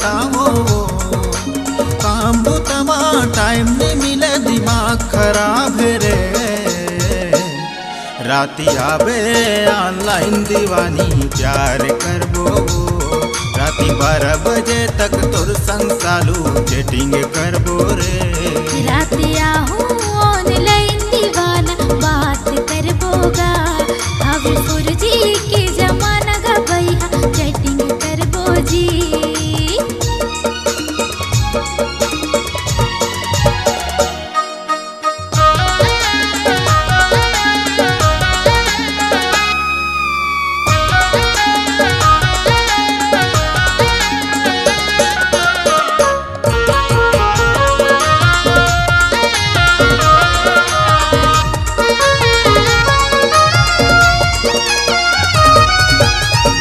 बताओ। काम बुतमा टाइम नहीं मिले दिमाग खराब है रे। राती आवे ऑनलाइन दीवानी प्यार करबो। राती 12 बजे तक तोर संग चालू चैटिंग करबो रे। राती आहू ऑनलाइन दीवाना बात करबोगा। अब फुर्जी के जमाना गा भैया चैटिंग करबो जी।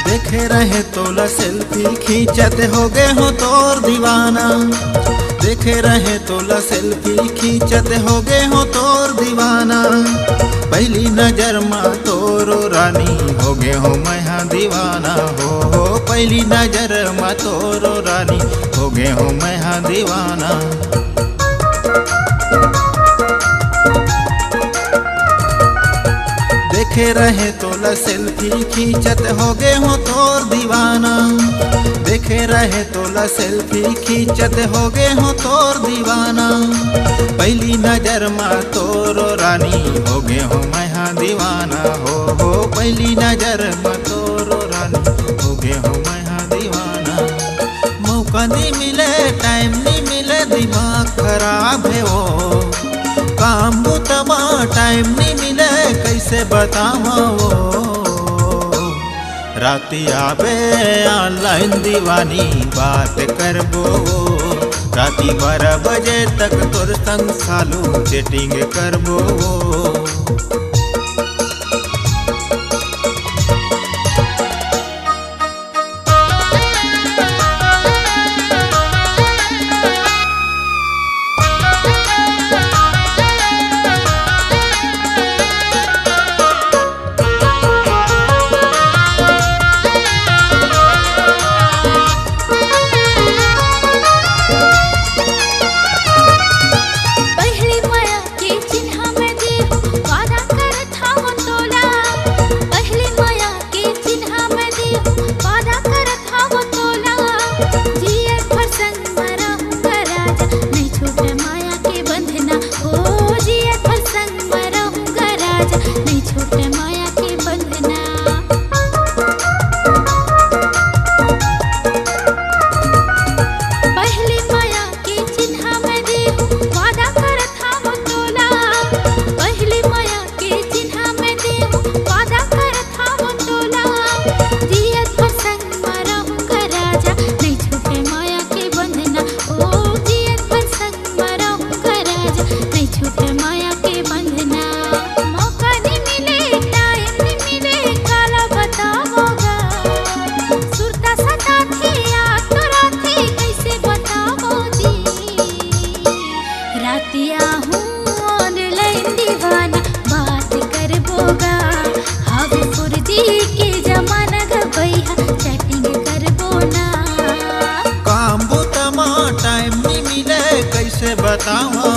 देखे रहे तोला सेल्फी खींचत हो गए हो तोर दीवाना। देखे रहे तोला सेल्फी खींचत हो गए हो तोर दीवाना। पहली नजर में तोरो रानी हो गए हो मैं दीवाना। हो पहली नजर में तोरो रानी हो गए हो मैं दीवाना। देखे रहे तोला सेल्फी खींचत हो गए हो तोर दीवाना। देखे रहे तोला सेल्फी खींचत हो गए हो तोर दीवाना। पहली नजर में तोरो रानी हो गए हो मैं दीवाना। हो पहली नजर में तोरो रानी हो गए हो मैं दीवाना। मौका नहीं मिले टाइम नहीं मिले दिमाग खराब है वो। काम बुतमा टाइम नहीं मिले कैसे बताओ। राती आवे ऑनलाइन दीवानी बात करबो। राती 12 बजे तक तोर संग चालू चैटिंग करबो। कैसे बताओ।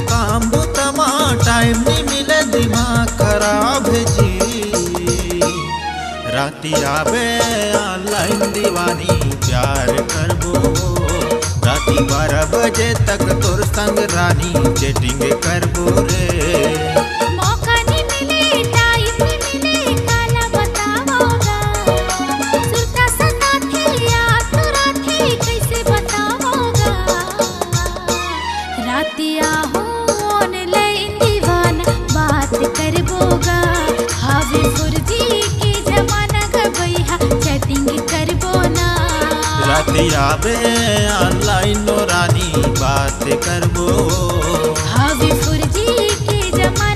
काम बुतमा टाइम नहीं मिले दिमाग खराब है जी। राती आवे ऑनलाइन दीवानी प्यार करबो। राती 12 बजे तक तोर संग रानी चैटिंग करबो रे। राती आवे ऑनलाइन रानी बात करबो। हावी फुर्जी के जमाना